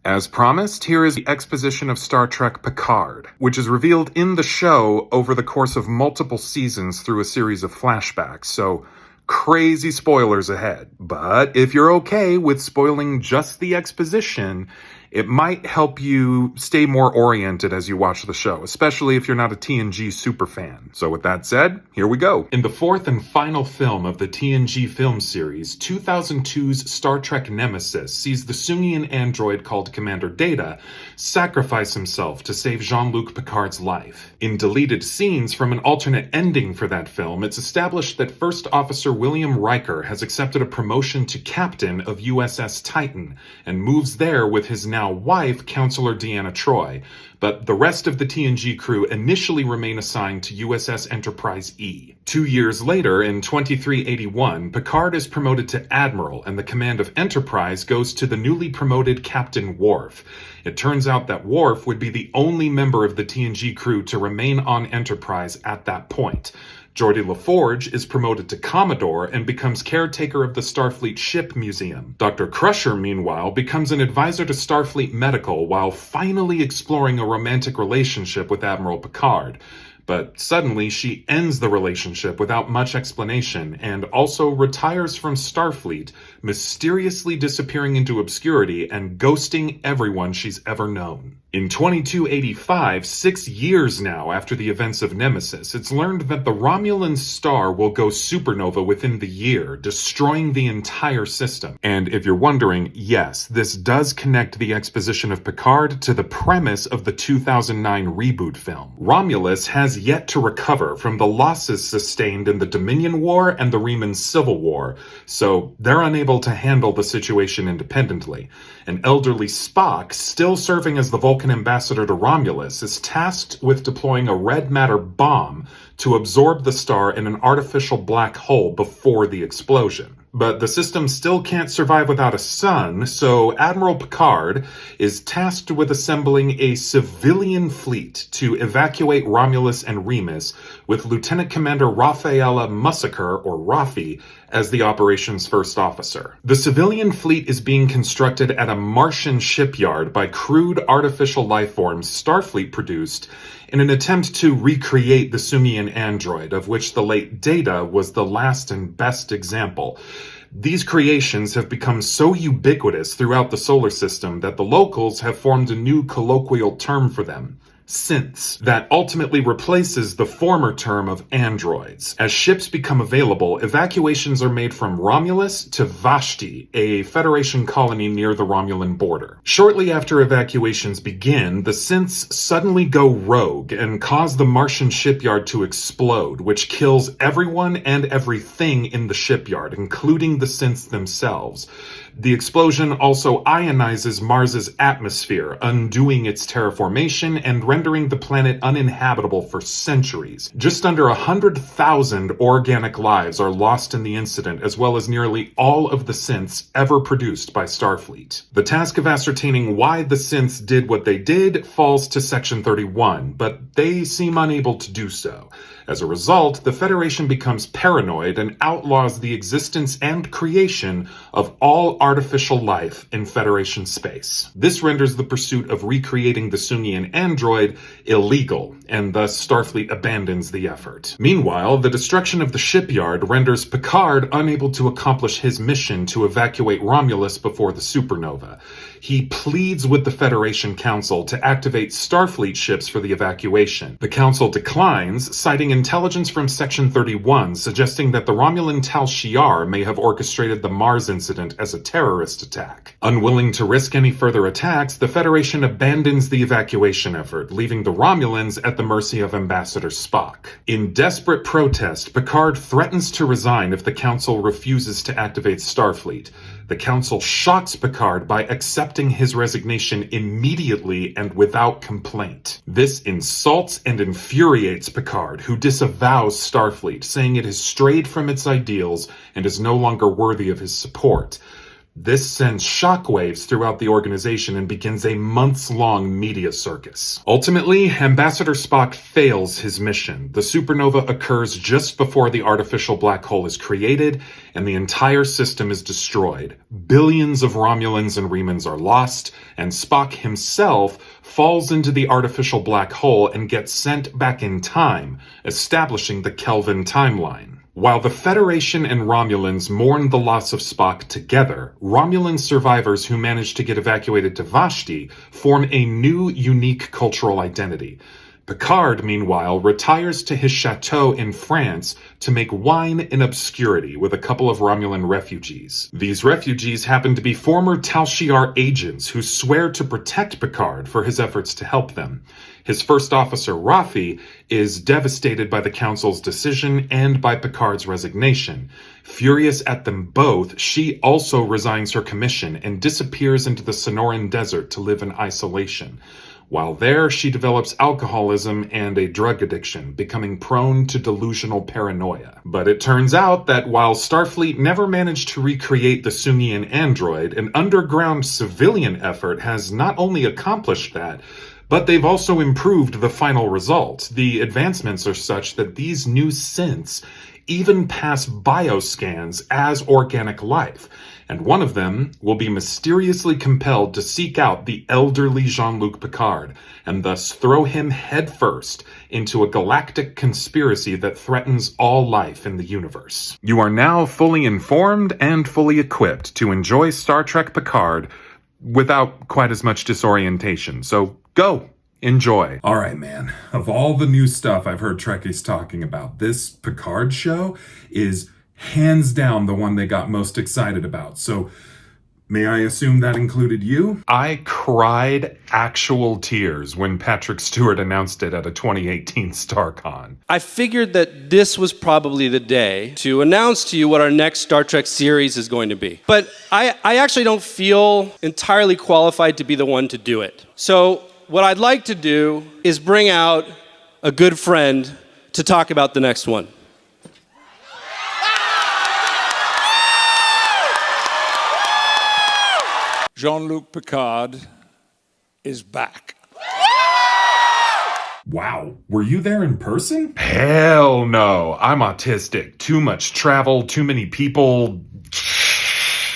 As promised, here is the exposition of Star Trek Picard, which is revealed in the show over the course of multiple seasons through a series of flashbacks, so crazy spoilers ahead. But if you're okay with spoiling just the exposition, it might help you stay more oriented as you watch the show, especially if you're not a TNG superfan. So with that said, here we go. In the fourth and final film of the TNG film series, 2002's Star Trek Nemesis sees the Sungian android called Commander Data sacrifice himself to save Jean-Luc Picard's life. In deleted scenes from an alternate ending for that film, it's established that First Officer William Riker has accepted a promotion to captain of USS Titan and moves there with his now wife, Counselor Deanna Troi, but the rest of the TNG crew initially remain assigned to USS Enterprise E. 2 years later, in 2381, Picard is promoted to Admiral, and the command of Enterprise goes to the newly promoted Captain Worf. It turns out that Worf would be the only member of the TNG crew to remain on Enterprise at that point. Geordi LaForge is promoted to Commodore and becomes caretaker of the Starfleet Ship Museum. Dr. Crusher, meanwhile, becomes an advisor to Starfleet Medical while finally exploring a romantic relationship with Admiral Picard. But suddenly she ends the relationship without much explanation and also retires from Starfleet, mysteriously disappearing into obscurity and ghosting everyone she's ever known. In 2285, 6 years now after the events of Nemesis, it's learned that the Romulan star will go supernova within the year, destroying the entire system. And if you're wondering, yes, this does connect the exposition of Picard to the premise of the 2009 reboot film. Romulus has yet to recover from the losses sustained in the Dominion War and the Reman Civil War, so they're unable to handle the situation independently. An elderly Spock, still serving as the Vulcan ambassador to Romulus, is tasked with deploying a red matter bomb to absorb the star in an artificial black hole before the explosion. But the system still can't survive without a sun, so Admiral Picard is tasked with assembling a civilian fleet to evacuate Romulus and Remus, with Lieutenant Commander Rafaela Mussaker, or Rafi, as the operations first officer. The civilian fleet is being constructed at a Martian shipyard by crude artificial lifeforms Starfleet produced in an attempt to recreate the Sungian android, of which the late Data was the last and best example. These creations have become so ubiquitous throughout the solar system that the locals have formed a new colloquial term for them: synths, that ultimately replaces the former term of androids. As ships become available, evacuations are made from Romulus to Vashti, a Federation colony near the Romulan border. Shortly after evacuations begin, the synths suddenly go rogue and cause the Martian shipyard to explode, which kills everyone and everything in the shipyard, including the synths themselves. The explosion also ionizes Mars's atmosphere, undoing its terraformation and rendering the planet uninhabitable for centuries. Just under 100,000 organic lives are lost in the incident, as well as nearly all of the synths ever produced by Starfleet. The task of ascertaining why the synths did what they did falls to Section 31, but they seem unable to do so. As a result, the Federation becomes paranoid and outlaws the existence and creation of all artificial life in Federation space. This renders the pursuit of recreating the Sungian android illegal, and thus Starfleet abandons the effort. Meanwhile, the destruction of the shipyard renders Picard unable to accomplish his mission to evacuate Romulus before the supernova. He pleads with the Federation Council to activate Starfleet ships for the evacuation. The Council declines, citing intelligence from Section 31 suggesting that the Romulan Tal Shiar may have orchestrated the Mars incident as a terrorist attack. Unwilling to risk any further attacks, the Federation abandons the evacuation effort, leaving the Romulans at the mercy of Ambassador Spock. In desperate protest, Picard threatens to resign if the Council refuses to activate Starfleet. The Council shocks Picard by accepting his resignation immediately and without complaint. This insults and infuriates Picard, who disavows Starfleet, saying it has strayed from its ideals and is no longer worthy of his support. This sends shockwaves throughout the organization and begins a months-long media circus. Ultimately, Ambassador Spock fails his mission. The supernova occurs just before the artificial black hole is created, and the entire system is destroyed. Billions of Romulans and Remans are lost, and Spock himself falls into the artificial black hole and gets sent back in time, establishing the Kelvin timeline. While the Federation and Romulans mourn the loss of Spock together, Romulan survivors who manage to get evacuated to Vashti form a new, unique cultural identity. Picard, meanwhile, retires to his chateau in France to make wine in obscurity with a couple of Romulan refugees. These refugees happen to be former Tal Shiar agents who swear to protect Picard for his efforts to help them. His first officer, Rafi, is devastated by the Council's decision and by Picard's resignation. Furious at them both, she also resigns her commission and disappears into the Sonoran Desert to live in isolation. While there, she develops alcoholism and a drug addiction, becoming prone to delusional paranoia. But it turns out that while Starfleet never managed to recreate the Sungian android, an underground civilian effort has not only accomplished that, but they've also improved the final result. The advancements are such that these new synths even pass bioscans as organic life, and one of them will be mysteriously compelled to seek out the elderly Jean-Luc Picard, and thus throw him headfirst into a galactic conspiracy that threatens all life in the universe. You are now fully informed and fully equipped to enjoy Star Trek Picard without quite as much disorientation, so go! Enjoy. All right, man. Of all the new stuff I've heard Trekkies talking about, this Picard show is hands down the one they got most excited about. So, may I assume that included you? I cried actual tears when Patrick Stewart announced it at a 2018 StarCon. I figured that this was probably the day to announce to you what our next Star Trek series is going to be. But I actually don't feel entirely qualified to be the one to do it. So, what I'd like to do is bring out a good friend to talk about the next one. Jean-Luc Picard is back. Wow, were you there in person? Hell no, I'm autistic. Too much travel, too many people.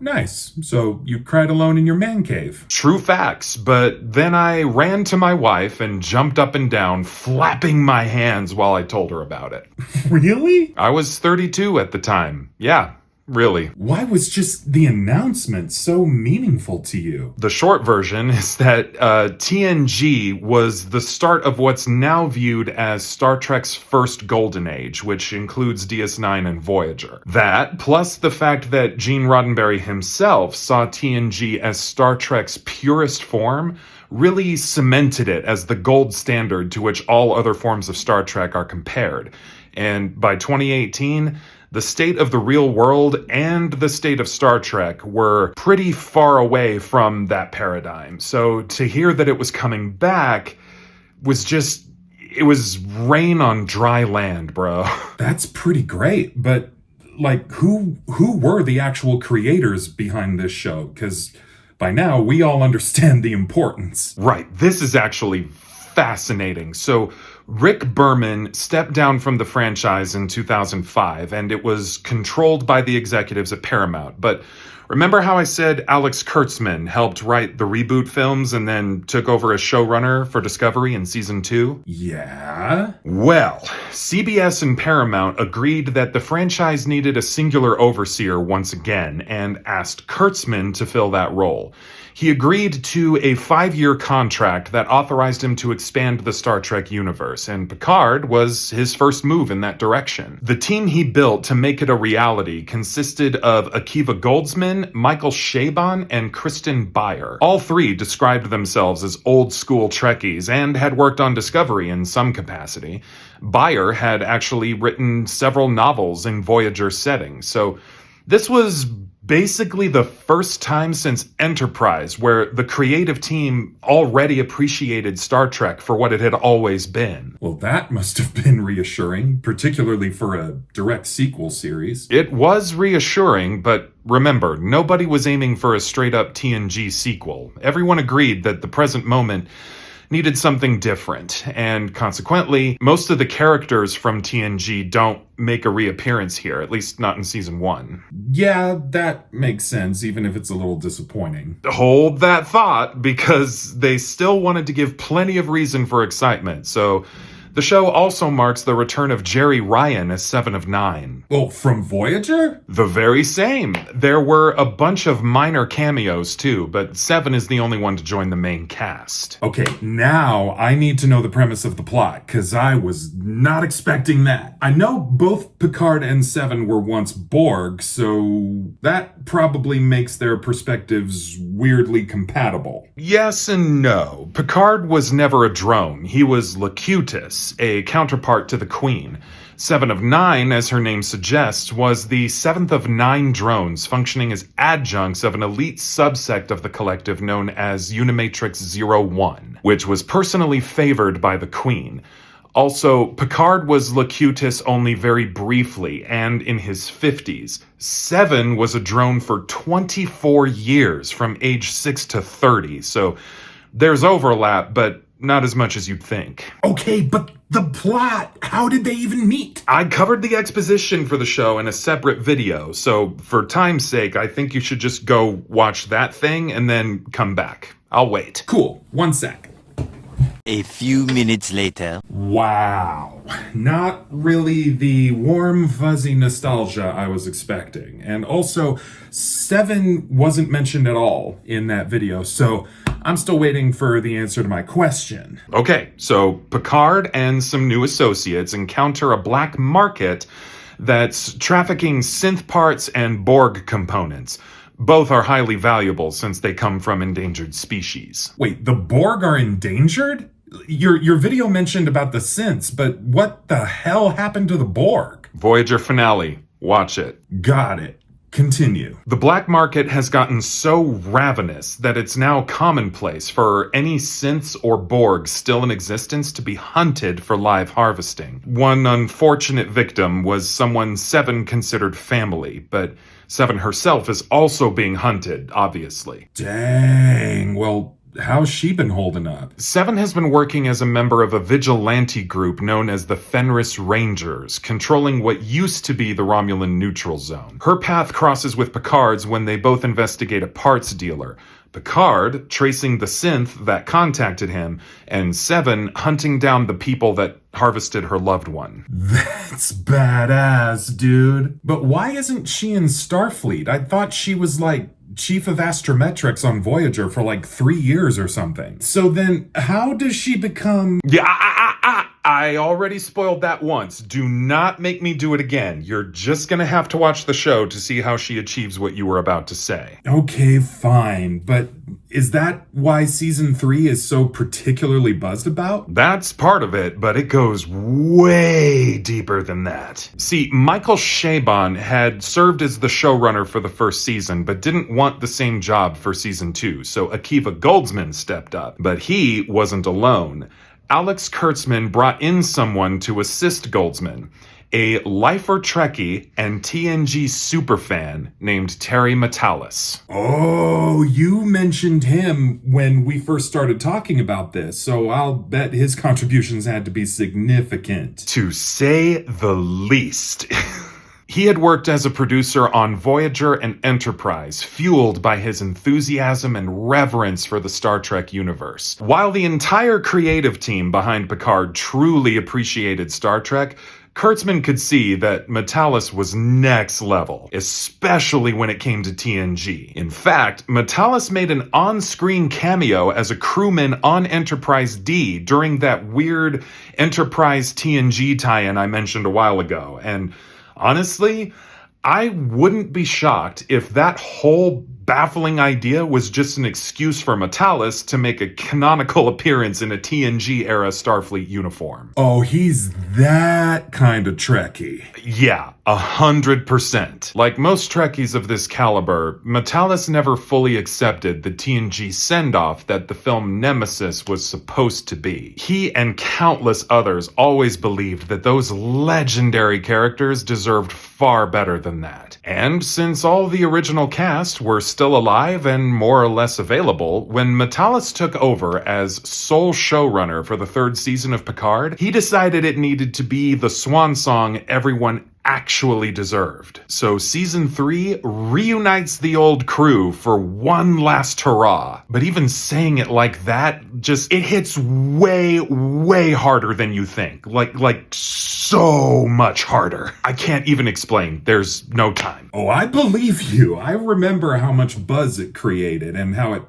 Nice. So you cried alone in your man cave. True facts, but then I ran to my wife and jumped up and down, flapping my hands while I told her about it. Really? I was 32 at the time. Yeah. Really. Why was just the announcement so meaningful to you? The short version is that TNG was the start of what's now viewed as Star Trek's first golden age, which includes DS9 and Voyager. That, plus the fact that Gene Roddenberry himself saw TNG as Star Trek's purest form, really cemented it as the gold standard to which all other forms of Star Trek are compared. And by 2018, the state of the real world and the state of Star Trek were pretty far away from that paradigm. So to hear that it was coming back was just, it was rain on dry land, bro. That's pretty great, but like who were the actual creators behind this show? Because by now we all understand the importance. Right, this is actually fascinating. So Rick Berman stepped down from the franchise in 2005, and it was controlled by the executives at Paramount. But remember how I said Alex Kurtzman helped write the reboot films and then took over as showrunner for Discovery in season 2? Yeah? Well, CBS and Paramount agreed that the franchise needed a singular overseer once again and asked Kurtzman to fill that role. He agreed to a 5-year contract that authorized him to expand the Star Trek universe, and Picard was his first move in that direction. The team he built to make it a reality consisted of Akiva Goldsman, Michael Chabon, and Kristen Beyer. All three described themselves as old-school Trekkies and had worked on Discovery in some capacity. Beyer had actually written several novels in Voyager settings, so this was basically the first time since Enterprise where the creative team already appreciated Star Trek for what it had always been. Well, that must have been reassuring, particularly for a direct sequel series. It was reassuring, but remember, nobody was aiming for a straight-up TNG sequel. Everyone agreed that the present moment needed something different, and consequently, most of the characters from TNG don't make a reappearance here, at least not in season 1. Yeah, that makes sense, even if it's a little disappointing. Hold that thought, because they still wanted to give plenty of reason for excitement, so the show also marks the return of Jerry Ryan as 7 of 9. Oh, from Voyager? The very same. There were a bunch of minor cameos too, but 7 is the only one to join the main cast. Okay, now I need to know the premise of the plot, because I was not expecting that. I know both Picard and 7 were once Borg, so that probably makes their perspectives weirdly compatible. Yes and no. Picard was never a drone. He was Locutus, a counterpart to the Queen. 7 of 9, as her name suggests, was the 7th of 9 drones functioning as adjuncts of an elite subsect of the collective known as Unimatrix 01, which was personally favored by the Queen. Also, Picard was Locutus only very briefly, and in his 50s. 7 was a drone for 24 years, from age 6 to 30, so there's overlap, but not as much as you'd think. Okay, but the plot, how did they even meet? I covered the exposition for the show in a separate video, so for time's sake, I think you should just go watch that thing and then come back. I'll wait. Cool, 1 sec. A few minutes later. Wow. Not really the warm, fuzzy nostalgia I was expecting. And also, 7 wasn't mentioned at all in that video, so I'm still waiting for the answer to my question. Okay, so Picard and some new associates encounter a black market that's trafficking synth parts and Borg components. Both are highly valuable since they come from endangered species. Wait, the Borg are endangered? Your video mentioned about the synths, but what the hell happened to the Borg? Voyager finale. Watch it. Got it. Continue. The black market has gotten so ravenous that it's now commonplace for any synths or Borg still in existence to be hunted for live harvesting. One unfortunate victim was someone 7 considered family, but 7 herself is also being hunted, obviously. Dang, well, how's she been holding up? 7 has been working as a member of a vigilante group known as the Fenris Rangers, controlling what used to be the Romulan neutral zone. Her path crosses with Picard's when they both investigate a parts dealer. Picard tracing the synth that contacted him, and 7 hunting down the people that harvested her loved one. That's badass, dude. But why isn't she in Starfleet? I thought she was like chief of astrometrics on Voyager for like 3 years or something. So then how does she become... Yeah, I already spoiled that once. Do not make me do it again. You're just gonna have to watch the show to see how she achieves what you were about to say. Okay, fine. But is that why season 3 is so particularly buzzed about? That's part of it, but it goes way deeper than that. See, Michael Chabon had served as the showrunner for the first season, but didn't want the same job for season 2, so Akiva Goldsman stepped up. But he wasn't alone. Alex Kurtzman brought in someone to assist Goldsman, a lifer Trekkie and TNG superfan named Terry Matalas. Oh, you mentioned him when we first started talking about this, so I'll bet his contributions had to be significant. To say the least. He had worked as a producer on Voyager and Enterprise, fueled by his enthusiasm and reverence for the Star Trek universe. While the entire creative team behind Picard truly appreciated Star Trek, Kurtzman could see that Matalas was next level, especially when it came to TNG. In fact, Matalas made an on-screen cameo as a crewman on Enterprise D during that weird Enterprise TNG tie-in I mentioned a while ago, and honestly, I wouldn't be shocked if that whole baffling idea was just an excuse for Metalis to make a canonical appearance in a TNG-era Starfleet uniform. Oh, he's that kind of Trekkie. Yeah, 100%. Like most Trekkies of this caliber, Metalis never fully accepted the TNG send-off that the film Nemesis was supposed to be. He and countless others always believed that those legendary characters deserved far better than that. And since all the original cast were still alive and more or less available, when Metalis took over as sole showrunner for the third season of Picard, he decided it needed to be the swan song everyone actually deserved. So season 3 reunites the old crew for one last hurrah. But even saying it like that, it hits way, way harder than you think. Like so much harder. I can't even explain. There's no time. Oh, I believe you. I remember how much buzz it created and how it,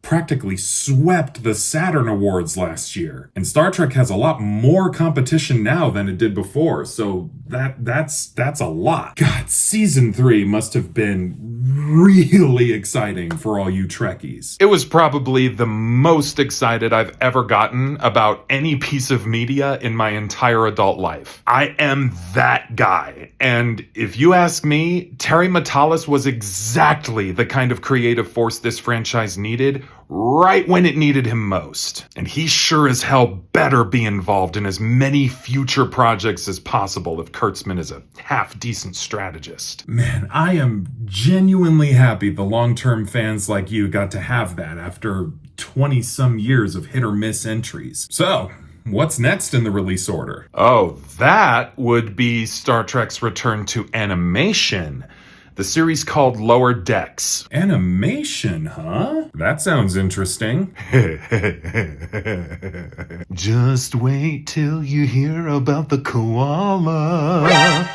practically swept the Saturn Awards last year. And Star Trek has a lot more competition now than it did before, so that's a lot. God, season 3 must have been really exciting for all you Trekkies. It was probably the most excited I've ever gotten about any piece of media in my entire adult life. I am that guy. And if you ask me, Terry Metalis was exactly the kind of creative force this franchise needed right when it needed him most. And he sure as hell better be involved in as many future projects as possible if Kurtzman is a half-decent strategist. Man, I am genuinely happy the long-term fans like you got to have that after 20-some years of hit-or-miss entries. So, what's next in the release order? Oh, that would be Star Trek's return to animation. The series called Lower Decks. Animation, huh? That sounds interesting. Just wait till you hear about the koala.